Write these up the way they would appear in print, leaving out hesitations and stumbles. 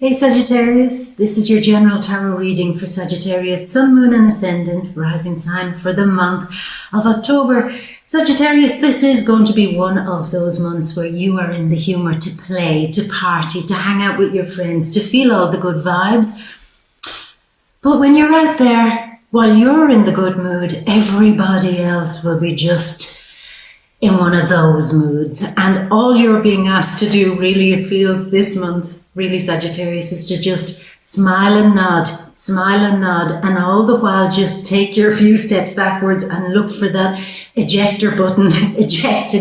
Hey Sagittarius, this is your general tarot reading for Sagittarius, Sun, Moon and Ascendant, rising sign for the month of October. Sagittarius, this is going to be one of those months where you are in the humour to play, to party, to hang out with your friends, to feel all the good vibes. But when you're out there, while you're in the good mood, everybody else will be just in one of those moods. And all you're being asked to do, really, it feels this month, really Sagittarius, is to just smile and nod, and all the while just take your few steps backwards and look for that ejector button. Eject.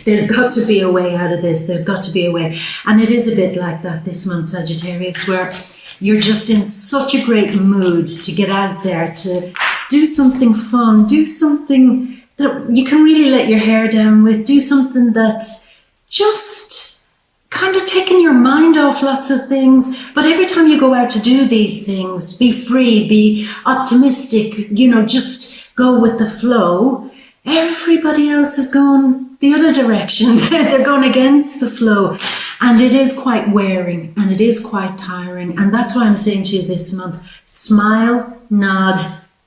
There's got to be a way out of this. There's got to be a way. And it is a bit like that this month, Sagittarius, where you're just in such a great mood to get out there, to do something fun, do something that you can really let your hair down with, do something that's just kind of taking your mind off lots of things. But every time you go out to do these things, be free, be optimistic, just go with the flow. Everybody else is going the other direction. They're going against the flow. And it is quite wearing and it is quite tiring. And that's why I'm saying to you this month, smile, nod,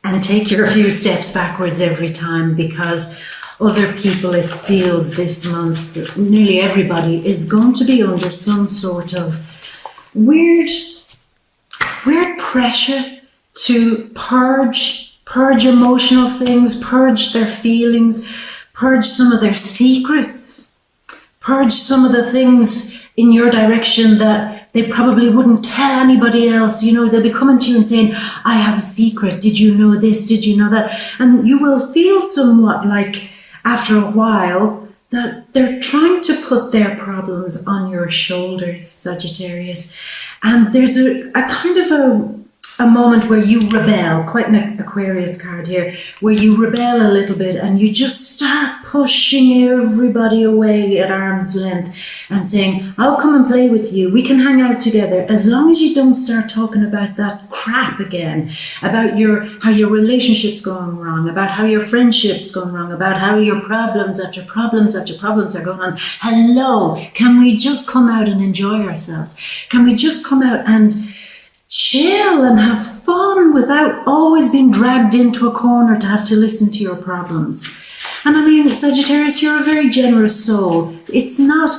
and take your few steps backwards every time, because other people, it feels this month, nearly everybody is going to be under some sort of weird pressure to purge emotional things, purge their feelings, purge some of their secrets, purge some of the things in your direction that they probably wouldn't tell anybody else. They'll be coming to you and saying, I have a secret. Did you know this? Did you know that? And you will feel somewhat like, after a while, that they're trying to put their problems on your shoulders, Sagittarius. And there's a kind of a moment where you rebel, quite an Aquarius card here, where you rebel a little bit and you just start pushing everybody away at arm's length and saying, I'll come and play with you. We can hang out together as long as you don't start talking about that crap again, about how your relationship's going wrong, about how your friendship's going wrong, about how your problems after problems after problems are going on. Hello, can we just come out and enjoy ourselves? Can we just come out and chill and have fun without always being dragged into a corner to have to listen to your problems? And I mean, Sagittarius, you're a very generous soul. It's not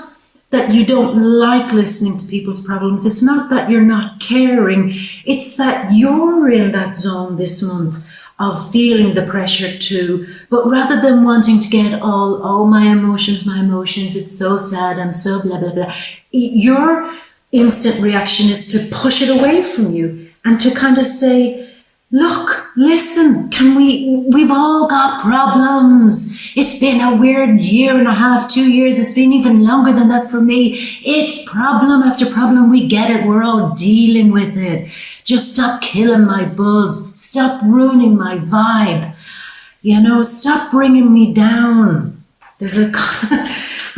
that you don't like listening to people's problems. It's not that you're not caring. It's that you're in that zone this month of feeling the pressure too. But rather than wanting to get all my emotions, it's so sad, I'm so blah, blah, blah. Your instant reaction is to push it away from you and to kind of say, look, listen, we've all got problems. It's been a weird year and a half, 2 years. It's been even longer than that for me. It's problem after problem. We get it. We're all dealing with it. Just stop killing my buzz. Stop ruining my vibe. Stop bringing me down.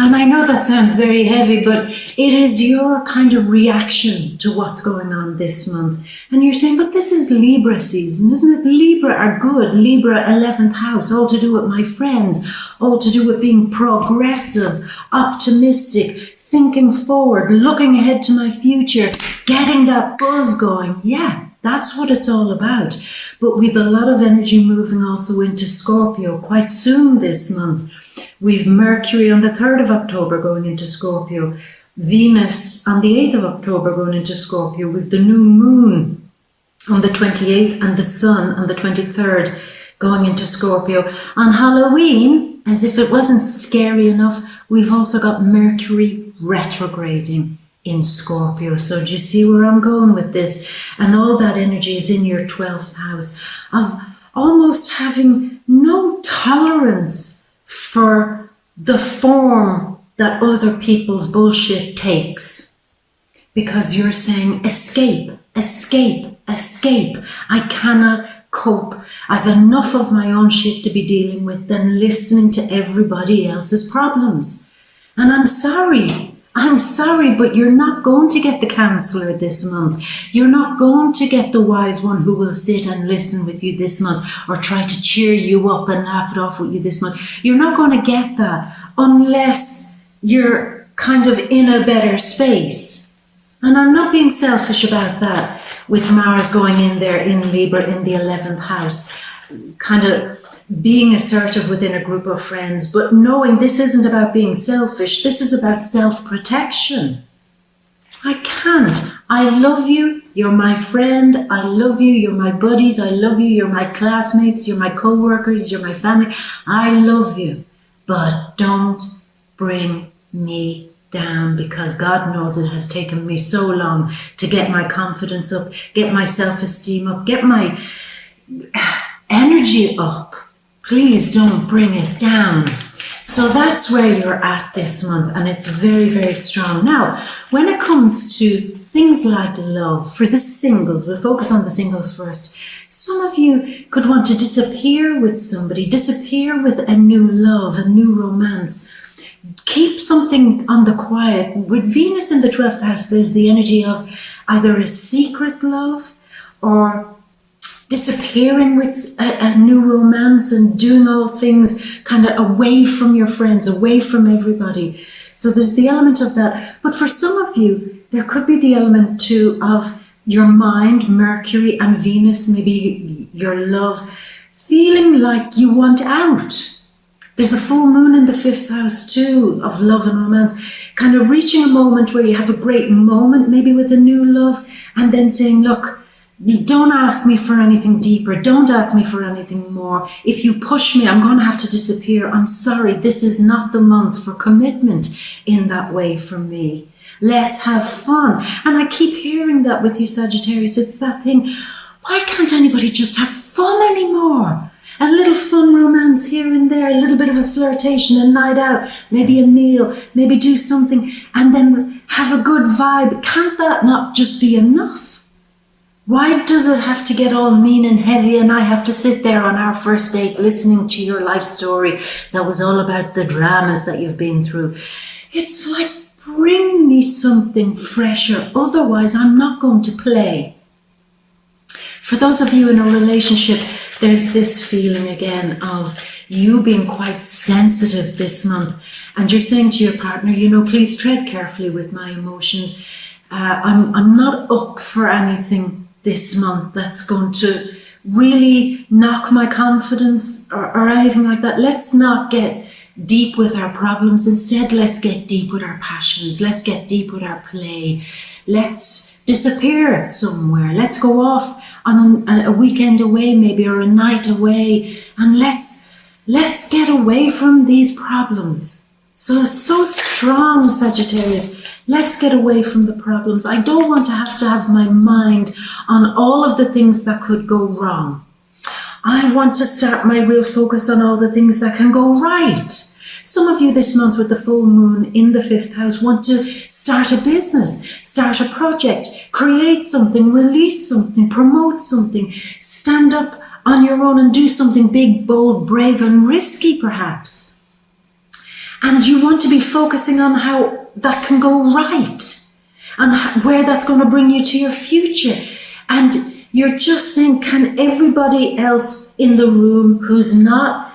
And I know that sounds very heavy, but it is your kind of reaction to what's going on this month. And you're saying, but this is Libra season, isn't it? Libra are good. Libra, 11th house, all to do with my friends, all to do with being progressive, optimistic, thinking forward, looking ahead to my future, getting that buzz going. Yeah, that's what it's all about. But we've a lot of energy moving also into Scorpio quite soon this month. We've Mercury on the 3rd of October going into Scorpio, Venus on the 8th of October going into Scorpio, we've the new moon on the 28th and the sun on the 23rd going into Scorpio. On Halloween, as if it wasn't scary enough, we've also got Mercury retrograding in Scorpio. So do you see where I'm going with this? And all that energy is in your 12th house of almost having no tolerance for the form that other people's bullshit takes. Because you're saying, escape. I cannot cope. I've enough of my own shit to be dealing with than listening to everybody else's problems. And I'm sorry, but you're not going to get the counselor this month. You're not going to get the wise one who will sit and listen with you this month or try to cheer you up and laugh it off with you this month. You're not going to get that unless you're kind of in a better space. And I'm not being selfish about that, with Mars going in there in Libra in the 11th house, kind of being assertive within a group of friends, but knowing this isn't about being selfish, this is about self-protection. I can't. I love you. You're my friend. I love you. You're my buddies. I love you. You're my classmates. You're my co-workers. You're my family. I love you. But don't bring me down, because God knows it has taken me so long to get my confidence up, get my self-esteem up, get my energy up. Please don't bring it down. So that's where you're at this month, and it's very, very strong. Now, when it comes to things like love, for the singles, we'll focus on the singles first. Some of you could want to disappear with somebody, disappear with a new love, a new romance. Keep something on the quiet. With Venus in the 12th house, there's the energy of either a secret love or disappearing with a new romance and doing all things kind of away from your friends, away from everybody. So there's the element of that. But for some of you, there could be the element too of your mind, Mercury and Venus, maybe your love, feeling like you want out. There's a full moon in the 5th house too, of love and romance, kind of reaching a moment where you have a great moment, maybe with a new love, and then saying, look, don't ask me for anything deeper. Don't ask me for anything more. If you push me, I'm going to have to disappear. I'm sorry. This is not the month for commitment in that way for me. Let's have fun. And I keep hearing that with you, Sagittarius. It's that thing. Why can't anybody just have fun anymore? A little fun romance here and there, a little bit of a flirtation, a night out, maybe a meal, maybe do something, and then have a good vibe. Can't that not just be enough? Why does it have to get all mean and heavy, and I have to sit there on our first date listening to your life story that was all about the dramas that you've been through? It's like, bring me something fresher, otherwise I'm not going to play. For those of you in a relationship, there's this feeling again of you being quite sensitive this month, and you're saying to your partner, you know, please tread carefully with my emotions. I'm not up for anything this month that's going to really knock my confidence or anything like that. Let's not get deep with our problems. Instead, let's get deep with our passions. Let's get deep with our play. Let's disappear somewhere. Let's go off on a weekend away maybe, or a night away, and let's get away from these problems. So it's so strong, Sagittarius. Let's get away from the problems. I don't want to have my mind on all of the things that could go wrong. I want to start my real focus on all the things that can go right. Some of you this month with the full moon in the 5th house want to start a business, start a project, create something, release something, promote something, stand up on your own and do something big, bold, brave and risky perhaps. And you want to be focusing on how that can go right and where that's going to bring you to your future. And you're just saying, can everybody else in the room who's not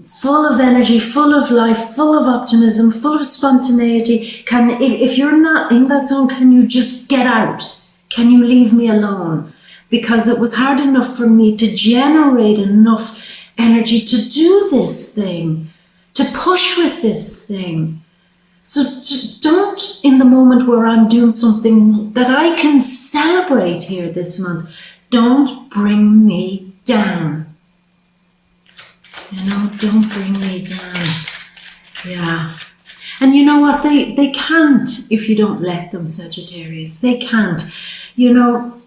full of energy, full of life, full of optimism, full of spontaneity, if you're not in that zone, can you just get out? Can you leave me alone? Because it was hard enough for me to generate enough energy to do this thing, to push with this thing. So don't, in the moment where I'm doing something that I can celebrate here this month, don't bring me down. You know, don't bring me down. Yeah. And you know what? They can't if you don't let them, Sagittarius. They can't. You know,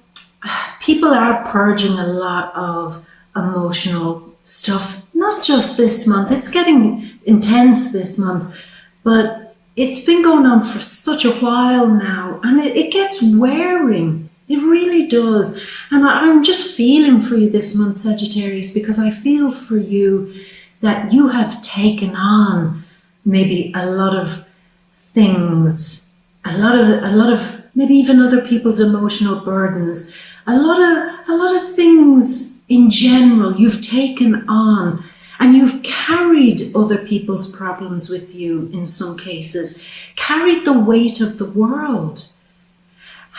people are purging a lot of emotional stuff, not just this month. It's getting intense this month, but it's been going on for such a while now, and it gets wearing. It really does. And I'm just feeling for you this month, Sagittarius, because I feel for you that you have taken on maybe a lot of things, a lot of maybe even other people's emotional burdens, a lot of things in general you've taken on, and you've carried other people's problems with you in some cases, carried the weight of the world.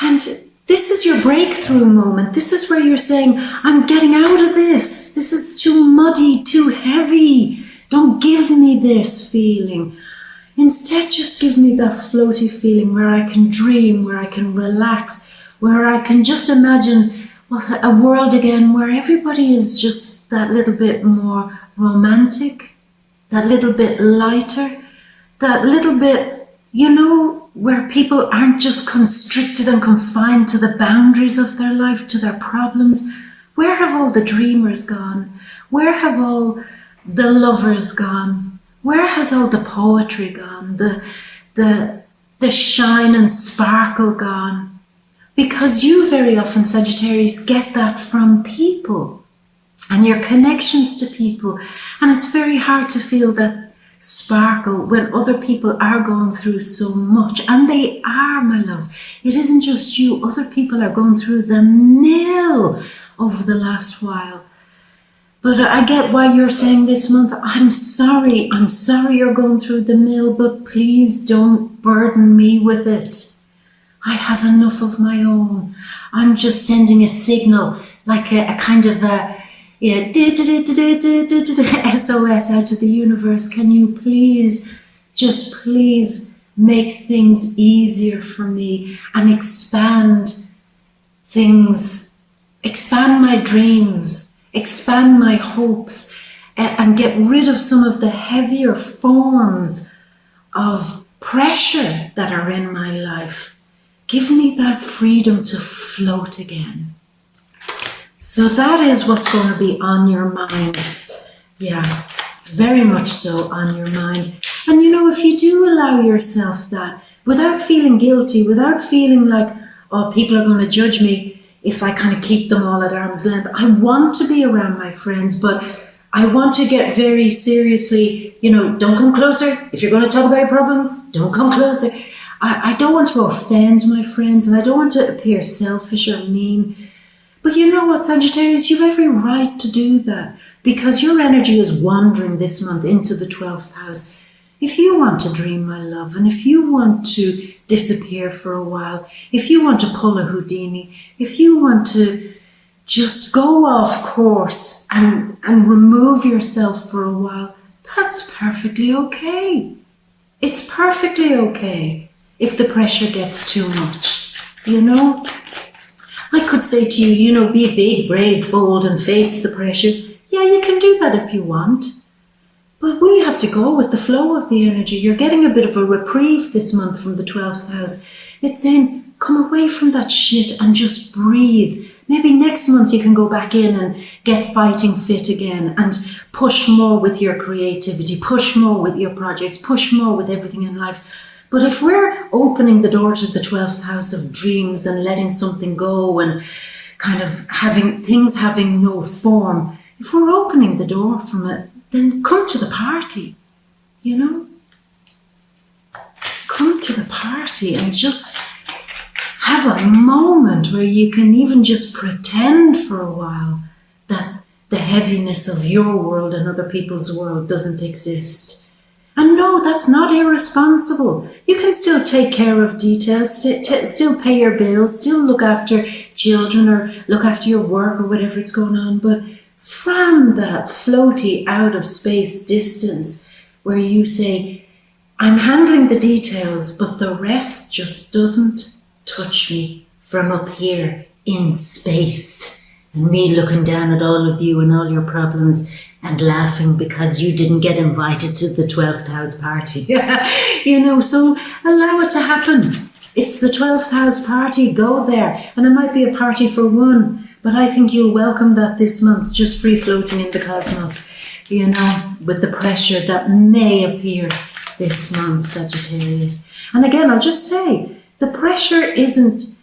And this is your breakthrough moment. This is where you're saying, I'm getting out of this. This is too muddy, too heavy. Don't give me this feeling. Instead, just give me that floaty feeling where I can dream, where I can relax, where I can just imagine a world again where everybody is just that little bit more romantic, that little bit lighter, that little bit, where people aren't just constricted and confined to the boundaries of their life, to their problems. Where have all the dreamers gone? Where have all the lovers gone? Where has all the poetry gone? The shine and sparkle gone? Because you very often, Sagittarius, get that from people and your connections to people. And it's very hard to feel that sparkle when other people are going through so much. And they are, my love. It isn't just you. Other people are going through the mill over the last while. But I get why you're saying this month, I'm sorry you're going through the mill, but please don't burden me with it. I have enough of my own. I'm just sending a signal, like a kind of SOS out to the universe. Can you please make things easier for me and expand things, expand my dreams, expand my hopes, and get rid of some of the heavier forms of pressure that are in my life. Give me that freedom to float again. So that is what's going to be on your mind. Yeah, very much so on your mind. And if you do allow yourself that, without feeling guilty, without feeling like, oh, people are going to judge me if I kind of keep them all at arm's length. I want to be around my friends, but I want to get very seriously, don't come closer. If you're going to talk about your problems, don't come closer. I don't want to offend my friends, and I don't want to appear selfish or mean. But you know what, Sagittarius, you've every right to do that, because your energy is wandering this month into the 12th house. If you want to dream, my love, and if you want to disappear for a while, if you want to pull a Houdini, if you want to just go off course and remove yourself for a while, that's perfectly okay. It's perfectly okay if the pressure gets too much, I could say to you, be big, brave, bold, and face the pressures. Yeah, you can do that if you want. But we have to go with the flow of the energy. You're getting a bit of a reprieve this month from the 12th house. It's saying, come away from that shit and just breathe. Maybe next month you can go back in and get fighting fit again and push more with your creativity, push more with your projects, push more with everything in life. But if we're opening the door to the 12th house of dreams and letting something go and kind of having no form, if we're opening the door from it, then come to the party, Come to the party and just have a moment where you can even just pretend for a while that the heaviness of your world and other people's world doesn't exist. And no, that's not irresponsible. You can still take care of details, still pay your bills, still look after children or look after your work or whatever it's going on. But from that floaty out of space distance where you say, I'm handling the details, but the rest just doesn't touch me from up here in space. And me looking down at all of you and all your problems and laughing because you didn't get invited to the 12th house party. So allow it to happen. It's the 12th house party, go there. And it might be a party for one, but I think you'll welcome that this month, just free floating in the cosmos, with the pressure that may appear this month, Sagittarius. And again, I'll just say, the pressure isn't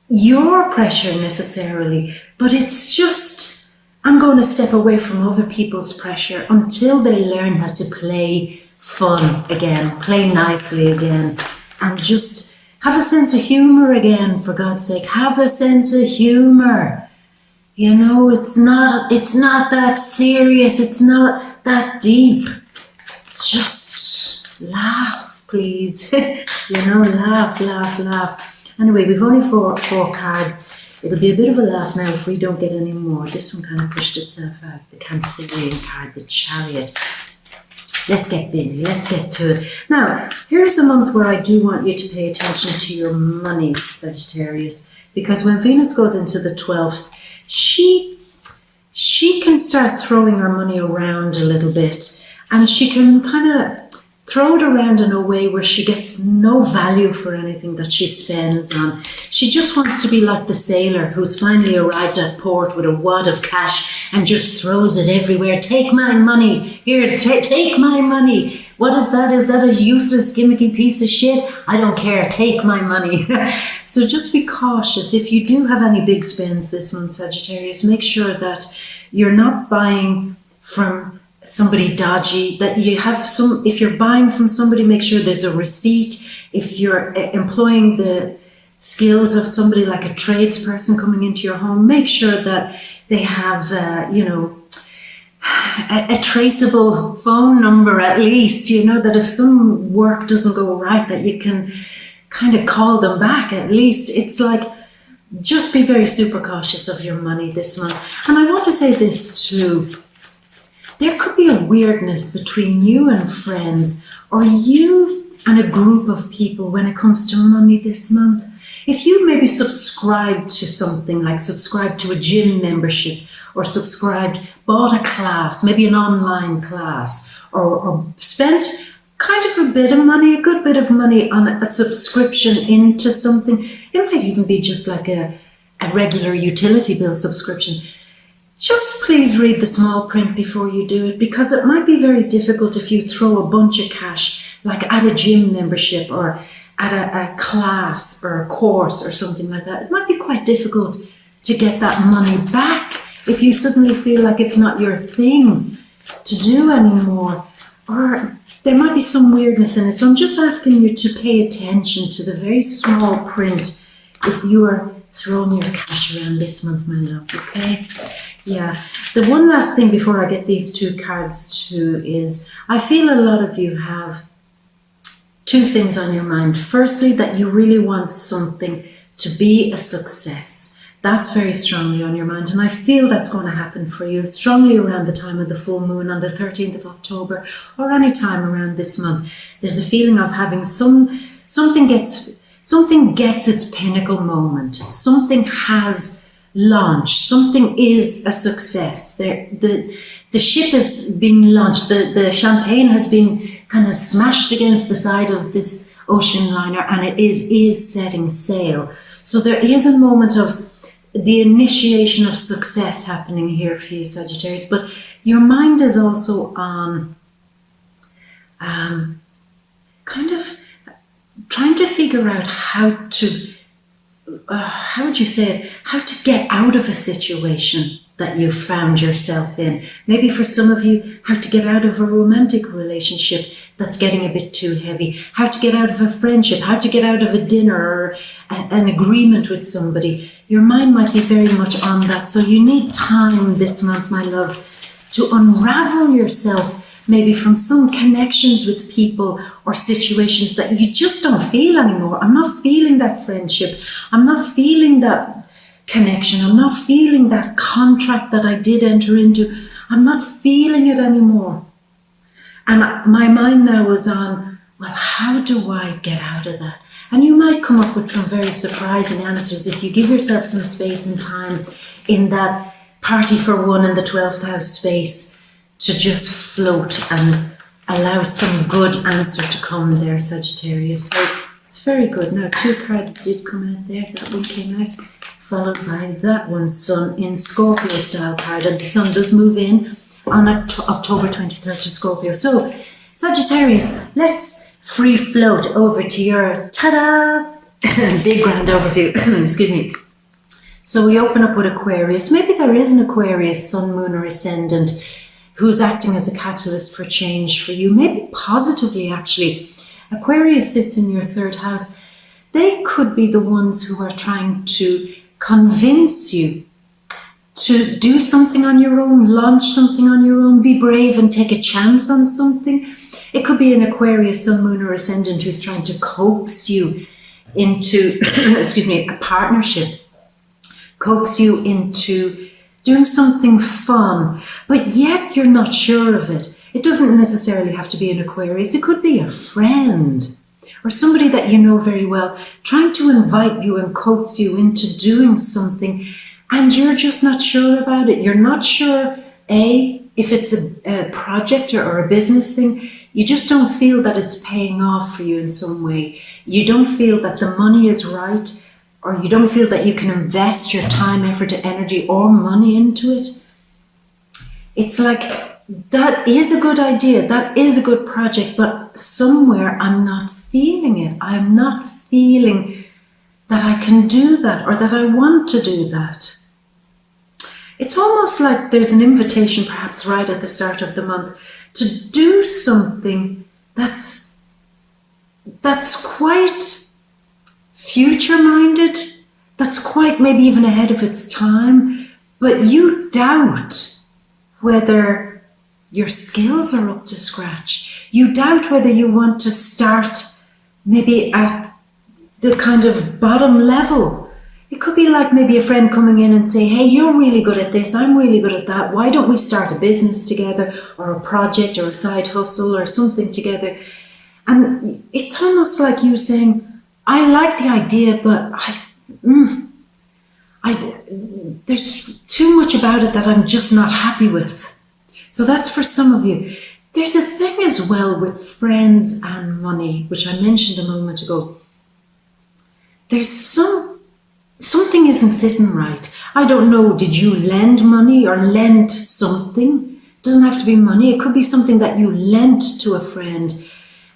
your pressure necessarily, but it's just, I'm going to step away from other people's pressure until they learn how to play fun again, play nicely again, and just have a sense of humor again, for God's sake. Have a sense of humor. It's not that serious. It's not that deep. Just laugh, please. Laugh. Anyway, we've only four cards. It'll be a bit of a laugh now if we don't get any more. This one kind of pushed itself out. The Cancerian card, the Chariot. Let's get busy. Let's get to it. Now, here's a month where I do want you to pay attention to your money, Sagittarius, because when Venus goes into the 12th, she can start throwing her money around a little bit, and she can kind of throw it around in a way where she gets no value for anything that she spends on. She just wants to be like the sailor who's finally arrived at port with a wad of cash and just throws it everywhere. Take my money. Here, take my money. What is that? Is that a useless, gimmicky piece of shit? I don't care. Take my money. So just be cautious. If you do have any big spends this month, Sagittarius, make sure that you're not buying from somebody dodgy, that you have some, if you're buying from somebody, make sure there's a receipt. If you're employing the skills of somebody like a tradesperson coming into your home, make sure that they have, a traceable phone number at least, that if some work doesn't go right, that you can kind of call them back at least. It's like, just be very super cautious of your money this month. And I want to say this too. There could be a weirdness between you and friends, or you and a group of people when it comes to money this month. If you maybe subscribed to something, like subscribed to a gym membership, or bought a class, maybe an online class, or spent kind of a bit of money, a good bit of money on a subscription into something. It might even be just like a regular utility bill subscription. Just please read the small print before you do it, because it might be very difficult if you throw a bunch of cash, like at a gym membership or at a class or a course or something like that. It might be quite difficult to get that money back if you suddenly feel like it's not your thing to do anymore, or there might be some weirdness in it. So I'm just asking you to pay attention to the very small print if you are throwing your cash around this month, my love, okay? Yeah. The one last thing before I get these two cards too is, I feel a lot of you have two things on your mind. Firstly, that you really want something to be a success. That's very strongly on your mind, and I feel that's going to happen for you strongly around the time of the full moon on the 13th of October, or any time around this month. There's a feeling of having something gets its pinnacle moment. Something has launched. Something is a success. The ship is being launched. The champagne has been kind of smashed against the side of this ocean liner, and it is setting sail. So there is a moment of the initiation of success happening here for you, Sagittarius. But your mind is also on kind of trying to figure out how to get out of a situation that you found yourself in. Maybe for some of you, how to get out of a romantic relationship that's getting a bit too heavy, how to get out of a friendship, how to get out of a dinner or an agreement with somebody. Your mind might be very much on that. So you need time this month, my love, to unravel yourself maybe from some connections with people or situations that you just don't feel anymore. I'm not feeling that friendship. I'm not feeling that connection. I'm not feeling that contract that I did enter into. I'm not feeling it anymore. And my mind now is on, well, how do I get out of that? And you might come up with some very surprising answers if you give yourself some space and time in that party for one in the 12th house space to just float and allow some good answer to come there, Sagittarius. So it's very good. Now, two cards did come out there. That one came out, followed by that one, Sun in Scorpio style card. And the Sun does move in on October 23rd to Scorpio. So, Sagittarius, let's free float over to your, ta-da, big grand overview. Excuse me. So we open up with Aquarius. Maybe there is an Aquarius, Sun, Moon, or Ascendant who's acting as a catalyst for change for you. Maybe positively, actually. Aquarius sits in your third house. They could be the ones who are trying to convince you to do something on your own, launch something on your own, be brave and take a chance on something. It could be an Aquarius, Sun, Moon, or Ascendant who's trying to coax you into, a partnership, coax you into doing something fun, but yet you're not sure of it. It doesn't necessarily have to be an Aquarius. It could be a friend or somebody that you know very well, trying to invite you and coax you into doing something, and you're just not sure about it. You're not sure, if it's a project or a business thing. You just don't feel that it's paying off for you in some way. You don't feel that the money is right, or you don't feel that you can invest your time, effort, energy, or money into it. It's like, that is a good idea, that is a good project, but somewhere I'm not feeling it. I'm not feeling that I can do that, or that I want to do that. It's almost like there's an invitation, perhaps right at the start of the month, to do something that's quite future-minded, that's quite maybe even ahead of its time, but you doubt whether your skills are up to scratch. You doubt whether you want to start maybe at the kind of bottom level. It could be like maybe a friend coming in and say, hey, you're really good at this, I'm really good at that. Why don't we start a business together, or a project, or a side hustle, or something together? And it's almost like you saying, I like the idea, but there's too much about it that I'm just not happy with. So that's for some of you. There's a thing as well with friends and money, which I mentioned a moment ago. There's something isn't sitting right. I don't know, did you lend money or lend something? It doesn't have to be money. It could be something that you lent to a friend,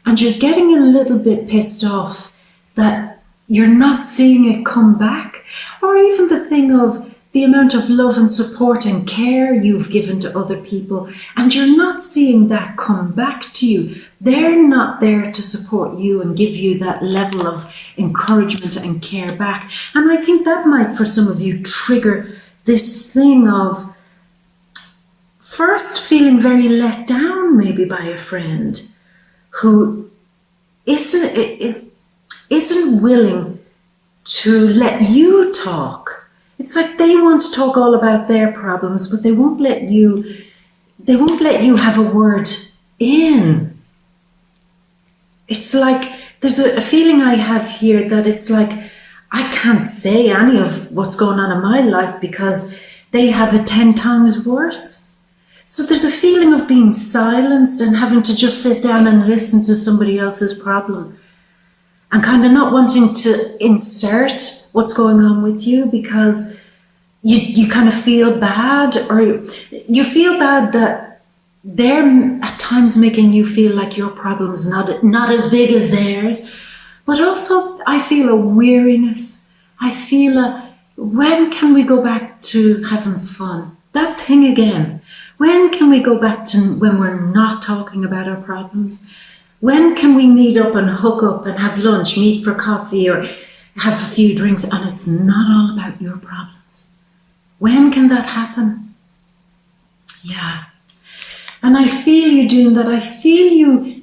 and you're getting a little bit pissed off that you're not seeing it come back. Or even the thing of the amount of love and support and care you've given to other people, and you're not seeing that come back to you. They're not there to support you and give you that level of encouragement and care back. And I think that might, for some of you, trigger this thing of first feeling very let down maybe by a friend who isn't willing to let you talk. It's like they want to talk all about their problems, but they won't let you have a word in. It's like there's a feeling I have here that it's like I can't say any of what's going on in my life because they have it 10 times worse. So there's a feeling of being silenced and having to just sit down and listen to somebody else's problem, and kind of not wanting to insert what's going on with you because you kind of feel bad, or you feel bad that they're at times making you feel like your problem's not as big as theirs. But also I feel a weariness. I feel when can we go back to having fun? That thing again. When can we go back to when we're not talking about our problems? When can we meet up and hook up and have lunch, meet for coffee, or have a few drinks, and it's not all about your problems? When can that happen? Yeah. And I feel you doing that. I feel you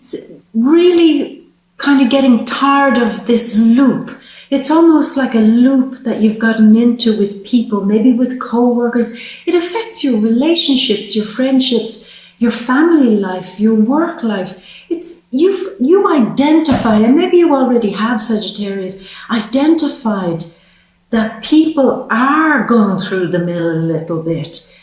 really kind of getting tired of this loop. It's almost like a loop that you've gotten into with people, maybe with co-workers. It affects your relationships, your friendships, your family life, your work life. It's you identify, and maybe you already have, Sagittarius, identified that people are going through the mill a little bit.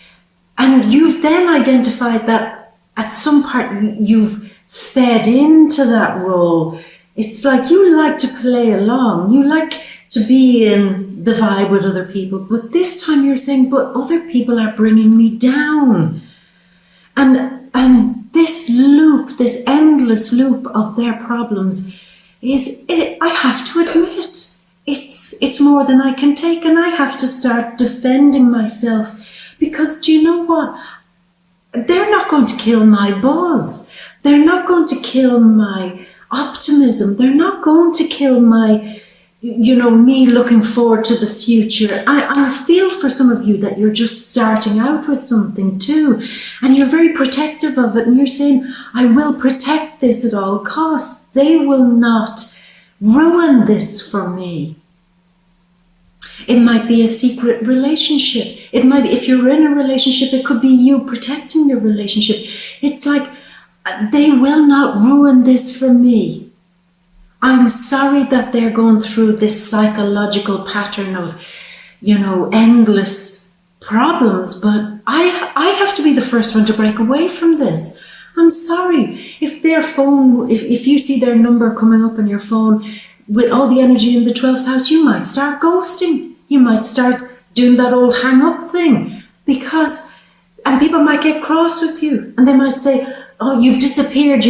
And you've then identified that at some part you've fed into that role. It's like you like to play along. You like to be in the vibe with other people. But this time you're saying, but other people are bringing me down. And this loop, this endless loop of their problems I have to admit, it's more than I can take, and I have to start defending myself, because do you know what? They're not going to kill my buzz. They're not going to kill my optimism. They're not going to kill my, me looking forward to the future. I feel for some of you that you're just starting out with something too, and you're very protective of it, and you're saying, I will protect this at all costs. They will not ruin this for me. It might be a secret relationship. It might be, if you're in a relationship, it could be you protecting your relationship. It's like, they will not ruin this for me. I'm sorry that they're going through this psychological pattern of, endless problems, but I have to be the first one to break away from this. I'm sorry. If their phone, if you see their number coming up on your phone with all the energy in the 12th house, you might start ghosting. You might start doing that old hang up thing and people might get cross with you and they might say, oh, you've disappeared.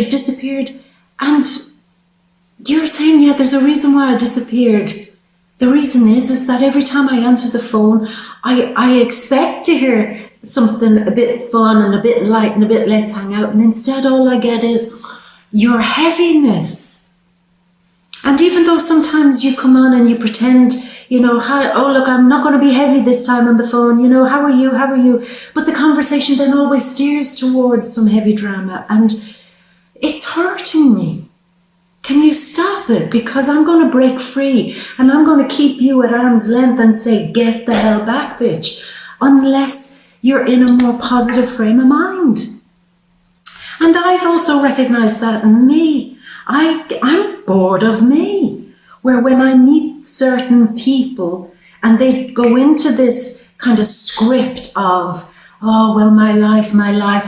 And you're saying, yeah, there's a reason why I disappeared. The reason is that every time I answer the phone, I expect to hear something a bit fun and a bit light and a bit let's hang out. And instead all I get is your heaviness. And even though sometimes you come on and you pretend, oh, look, I'm not going to be heavy this time on the phone. How are you? But the conversation then always steers towards some heavy drama. And it's hurting me. Can you stop it? Because I'm going to break free and I'm going to keep you at arm's length and say, get the hell back, bitch. Unless you're in a more positive frame of mind. And I've also recognized that in me. I'm bored of me. Where when I meet certain people and they go into this kind of script of, oh, well, my life,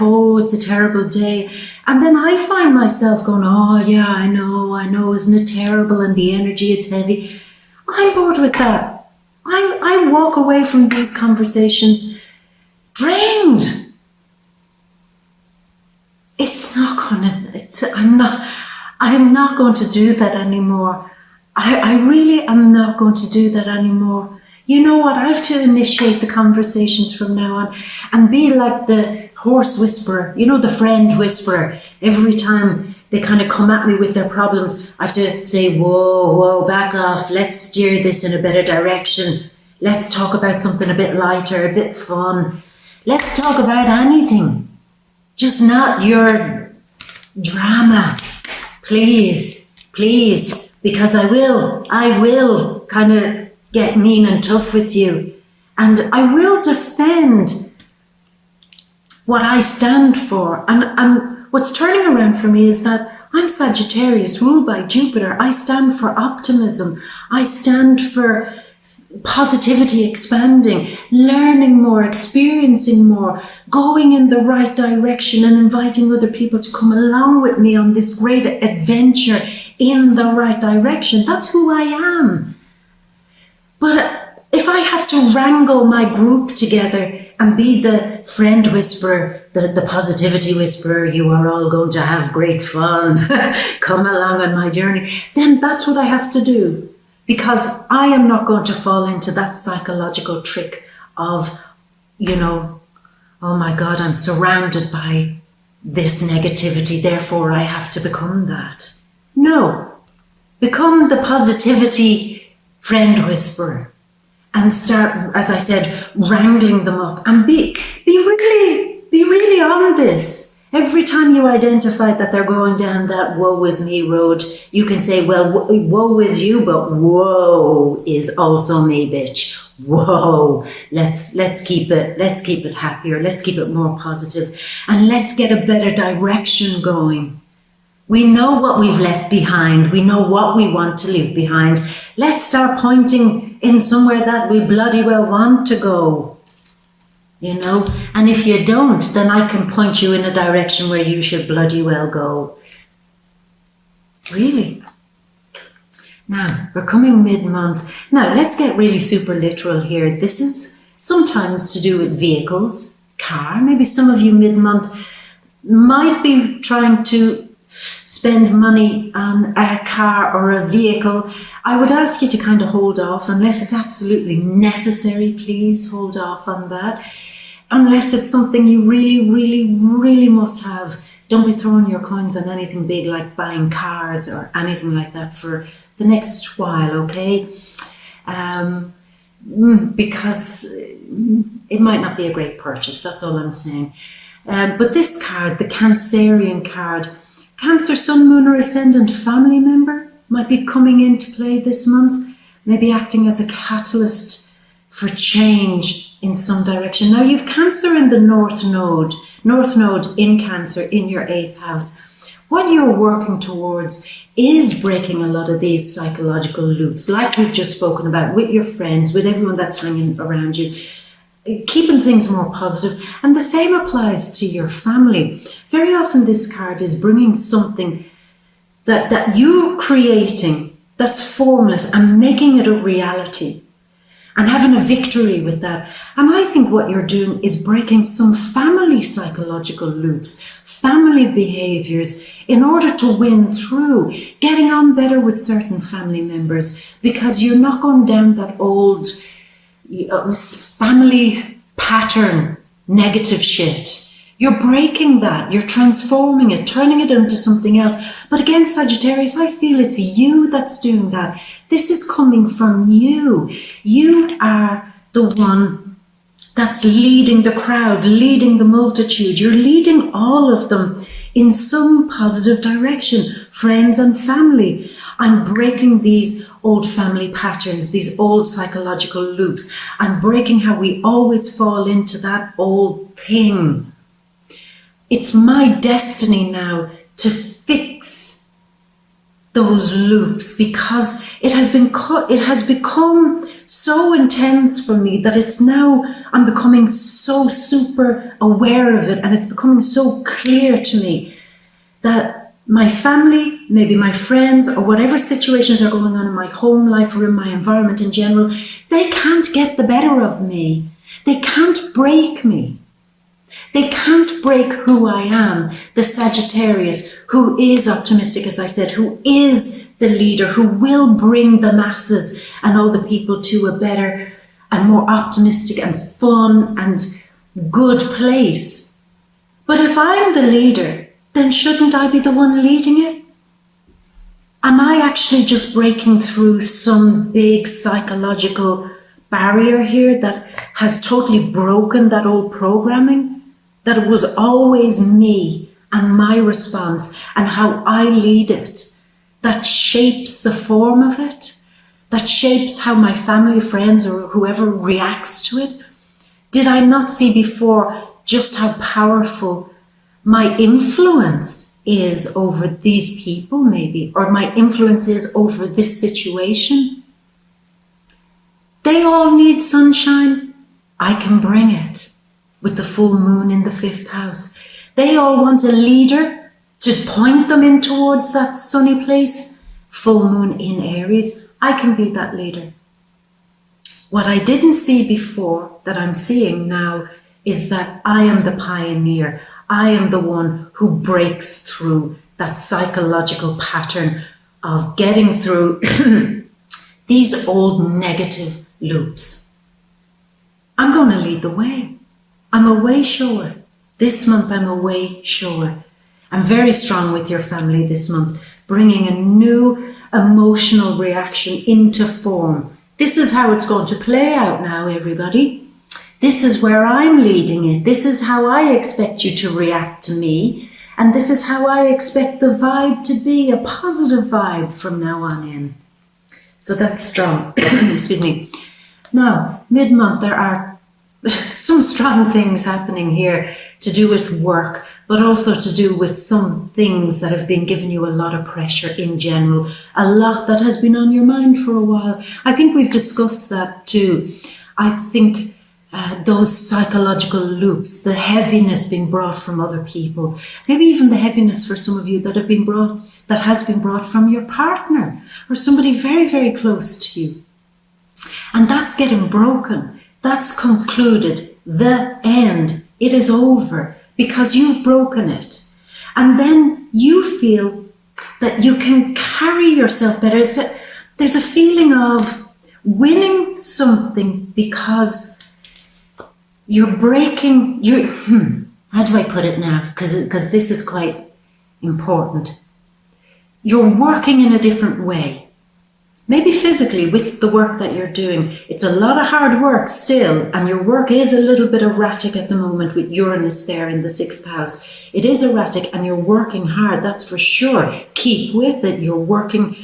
oh, it's a terrible day. And then I find myself going, oh, yeah, I know, isn't it terrible? And the energy, it's heavy. I'm bored with that. I walk away from these conversations drained. I'm not going to do that anymore. I really am not going to do that anymore. You know what? I have to initiate the conversations from now on and be like the horse whisperer, the friend whisperer. Every time they kind of come at me with their problems, I have to say, whoa, back off. Let's steer this in a better direction. Let's talk about something a bit lighter, a bit fun. Let's talk about anything. Just not your drama. Please, because I will kind of get mean and tough with you. And I will defend what I stand for. And what's turning around for me is that I'm Sagittarius, ruled by Jupiter. I stand for optimism. I stand for positivity expanding, learning more, experiencing more, going in the right direction and inviting other people to come along with me on this great adventure in the right direction. That's who I am. But if I have to wrangle my group together and be the friend whisperer, the positivity whisperer, you are all going to have great fun, come along on my journey, then that's what I have to do. Because I am not going to fall into that psychological trick of, oh my God, I'm surrounded by this negativity, therefore I have to become that. No, become the positivity friend whisperer and start, as I said, wrangling them up and be really on this. Every time you identify that they're going down that woe is me road, you can say, well, woe is you, but woe is also me, bitch. Whoa, let's keep it happier. Let's keep it more positive and let's get a better direction going. We know what we've left behind. We know what we want to leave behind. Let's start pointing in somewhere that we bloody well want to go. And if you don't, then I can point you in a direction where you should bloody well go. Really. Now, we're coming mid-month. Now, let's get really super literal here. This is sometimes to do with vehicles, car. Maybe some of you mid-month might be trying to spend money on a car or a vehicle. I would ask you to kind of hold off unless it's absolutely necessary. Please hold off on that. Unless it's something you really must have. Don't be throwing your coins on anything big like buying cars or anything like that for the next while, okay? Because it might not be a great purchase, that's all I'm saying. But this card, the Cancerian card, Cancer, Sun, Moon or Ascendant family member, might be coming into play this month, maybe acting as a catalyst for change in some direction. Now you've Cancer in the North Node in Cancer in your 8th house. What you're working towards is breaking a lot of these psychological loops, like we've just spoken about, with your friends, with everyone that's hanging around you, keeping things more positive. And the same applies to your family. Very often this card is bringing something that you're creating that's formless and making it a reality and having a victory with that. And I think what you're doing is breaking some family psychological loops, family behaviors, in order to win through, getting on better with certain family members, because you're not going down that old family pattern, negative shit. You're breaking that, you're transforming it, turning it into something else. But again, Sagittarius, I feel it's you that's doing that. This is coming from you. You are the one that's leading the crowd, leading the multitude. You're leading all of them in some positive direction, friends and family. I'm breaking these old family patterns, these old psychological loops. I'm breaking how we always fall into that old thing. It's my destiny now to fix those loops, because it has become so intense for me that it's now, I'm becoming so super aware of it, and it's becoming so clear to me that my family, maybe my friends, or whatever situations are going on in my home life or in my environment in general, they can't get the better of me. They can't break me. They can't break who I am, the Sagittarius, who is optimistic, as I said, who is the leader, who will bring the masses and all the people to a better and more optimistic and fun and good place. But if I'm the leader, then shouldn't I be the one leading it? Am I actually just breaking through some big psychological barrier here that has totally broken that old programming? That it was always me and my response and how I lead it that shapes the form of it, that shapes how my family, friends, or whoever reacts to it. Did I not see before just how powerful my influence is over these people, maybe, or my influence is over this situation? They all need sunshine. I can bring it. With the full moon in the 5th house. They all want a leader to point them in towards that sunny place. Full moon in Aries. I can be that leader. What I didn't see before, that I'm seeing now, is that I am the pioneer. I am the one who breaks through that psychological pattern of getting through these old negative loops. I'm going to lead the way. I'm a way shower. This month I'm a way shower. I'm very strong with your family this month, bringing a new emotional reaction into form. This is how it's going to play out now, everybody. This is where I'm leading it. This is how I expect you to react to me. And this is how I expect the vibe to be, a positive vibe from now on in. So that's strong. Excuse me. Now, mid-month, there are some strong things happening here to do with work, but also to do with some things that have been giving you a lot of pressure in general, a lot that has been on your mind for a while. I think we've discussed that too. I think those psychological loops, the heaviness being brought from other people, maybe even the heaviness for some of you that has been brought from your partner or somebody very, very close to you. And that's getting broken. That's concluded, the end. It is over because you've broken it. And then you feel that you can carry yourself better. There's a feeling of winning something because you're breaking, how do I put it now? Because this is quite important. You're working in a different way. Maybe physically with the work that you're doing. It's a lot of hard work still, and your work is a little bit erratic at the moment with Uranus there in the 6th house. It is erratic and you're working hard, that's for sure. Keep with it. You're working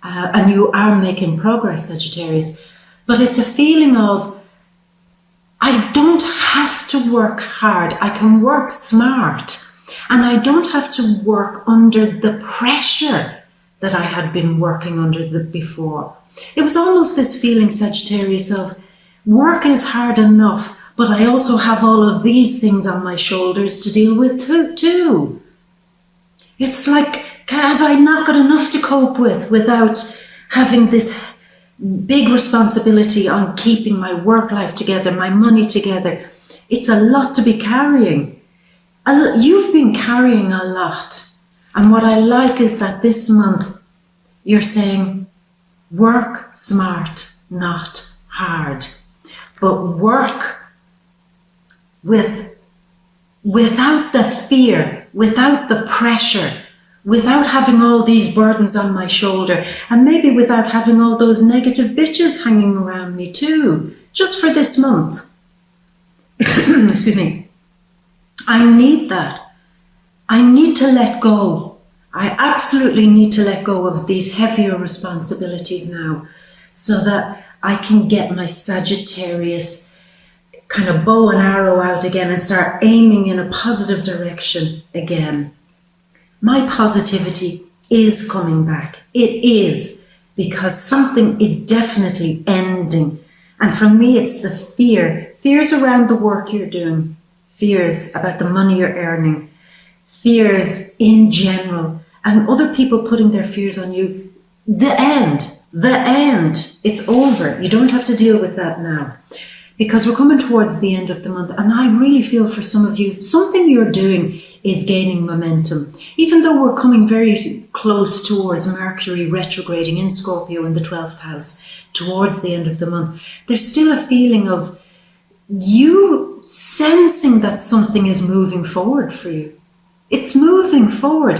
and you are making progress, Sagittarius. But it's a feeling of, I don't have to work hard. I can work smart. And I don't have to work under the pressure that I had been working under before. It was almost this feeling, Sagittarius, of work is hard enough, but I also have all of these things on my shoulders to deal with too. It's like, have I not got enough to cope with without having this big responsibility on keeping my work life together, my money together? It's a lot to be carrying. You've been carrying a lot. And what I like is that this month you're saying, work smart, not hard. But work without the fear, without the pressure, without having all these burdens on my shoulder, and maybe without having all those negative bitches hanging around me too, just for this month. Excuse me. I need that. I need to let go. I absolutely need to let go of these heavier responsibilities now, so that I can get my Sagittarius kind of bow and arrow out again and start aiming in a positive direction again. My positivity is coming back. It is, because something is definitely ending. And for me, it's the fear. Fears around the work you're doing. Fears about the money you're earning. Fears in general. And other people putting their fears on you. The end. It's over. You don't have to deal with that now. Because we're coming towards the end of the month, and I really feel for some of you, something you're doing is gaining momentum. Even though we're coming very close towards Mercury retrograding in Scorpio in the 12th house, towards the end of the month, there's still a feeling of you sensing that something is moving forward for you. It's moving forward,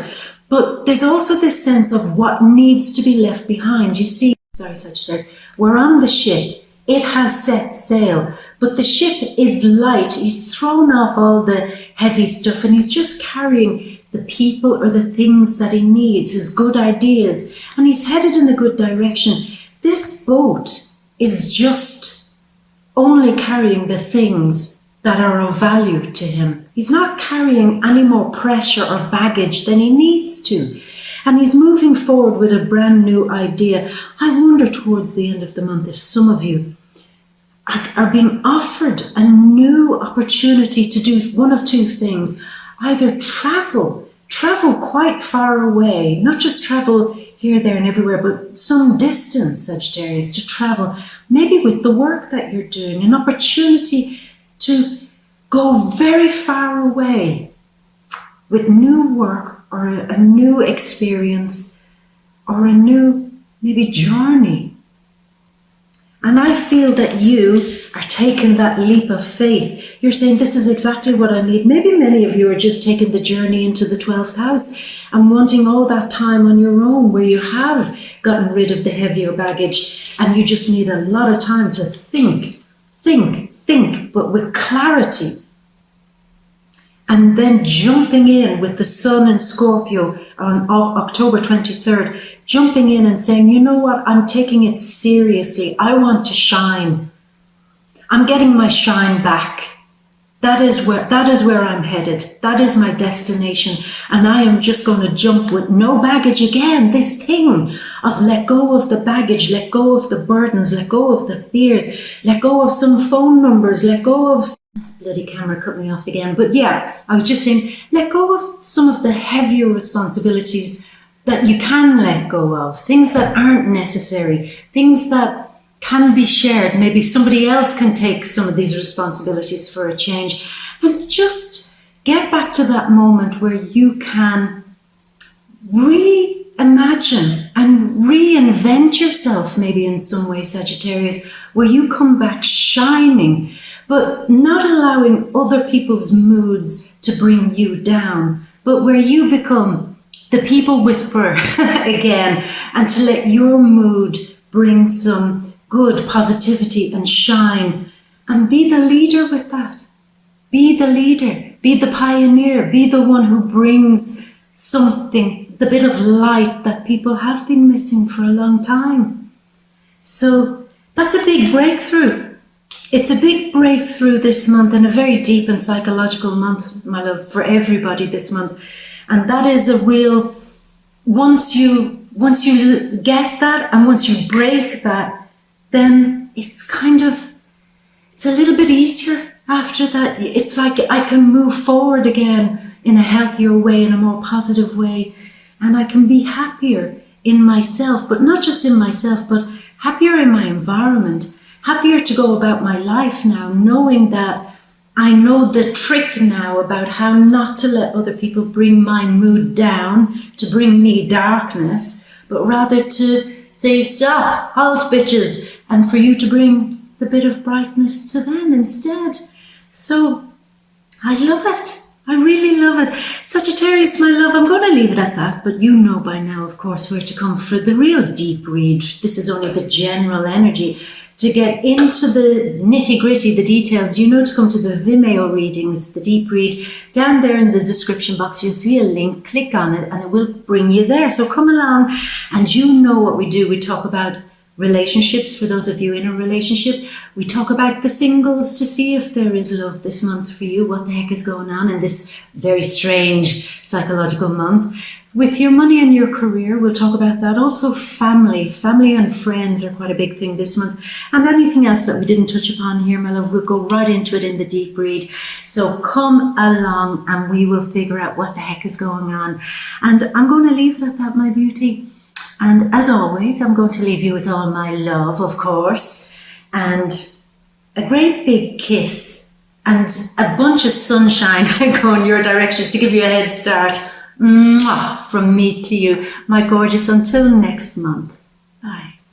but there's also this sense of what needs to be left behind. You see, Sagittarius, we're on the ship. It has set sail, but the ship is light. He's thrown off all the heavy stuff and he's just carrying the people or the things that he needs, his good ideas, and he's headed in a good direction. This boat is just only carrying the things that are of value to him. He's not carrying any more pressure or baggage than he needs to. And he's moving forward with a brand new idea. I wonder towards the end of the month if some of you are being offered a new opportunity to do one of two things. Either travel quite far away, not just travel here, there and everywhere, but some distance, Sagittarius, to travel, maybe with the work that you're doing, an opportunity to go very far away with new work, or a new experience, or a new, maybe, journey. And I feel that you are taking that leap of faith. You're saying, this is exactly what I need. Maybe many of you are just taking the journey into the 12th house and wanting all that time on your own, where you have gotten rid of the heavier baggage and you just need a lot of time to think, but with clarity. And then jumping in with the sun in Scorpio on October 23rd, jumping in and saying, you know what, I'm taking it seriously. I want to shine. I'm getting my shine back. That is where I'm headed. That is my destination. And I am just going to jump with no baggage again. This thing of let go of the baggage, let go of the burdens, let go of the fears, let go of some phone numbers, let go of... Bloody camera cut me off again. But yeah, I was just saying, let go of some of the heavier responsibilities that you can let go of. Things that aren't necessary. Things that can be shared. Maybe somebody else can take some of these responsibilities for a change. And just get back to that moment where you can reimagine and reinvent yourself, maybe in some way, Sagittarius, where you come back shining, but not allowing other people's moods to bring you down, but where you become the people whisperer again, and to let your mood bring some good positivity and shine, and be the leader with that. Be the leader, be the pioneer, be the one who brings something, the bit of light that people have been missing for a long time. So that's a big breakthrough. It's a big breakthrough this month, and a very deep and psychological month, my love, for everybody this month. And that is a real, once you get that, and once you break that, then it's a little bit easier after that. It's like I can move forward again in a healthier way, in a more positive way, and I can be happier in myself, but not just in myself, but happier in my environment, happier to go about my life now, knowing that I know the trick now about how not to let other people bring my mood down, to bring me darkness, but rather to say, stop, halt bitches, and for you to bring the bit of brightness to them instead. So I love it. I really love it. Sagittarius, my love, I'm going to leave it at that, but you know by now, of course, where to come for the real deep read. This is only the general energy. To get into the nitty-gritty, the details, you know to come to the Vimeo readings, the deep read. Down there in the description box, you'll see a link. Click on it and it will bring you there. So come along, and you know what we do. We talk about relationships, for those of you in a relationship. We talk about the singles to see if there is love this month for you, what the heck is going on in this very strange psychological month. With your money and your career, we'll talk about that. Also family and friends are quite a big thing this month. And anything else that we didn't touch upon here, my love, we'll go right into it in the deep read. So come along and we will figure out what the heck is going on. And I'm going to leave it at that, my beauty. And as always, I'm going to leave you with all my love, of course, and a great big kiss and a bunch of sunshine going your direction to give you a head start. Mwah, from me to you, my gorgeous, until next month. Bye.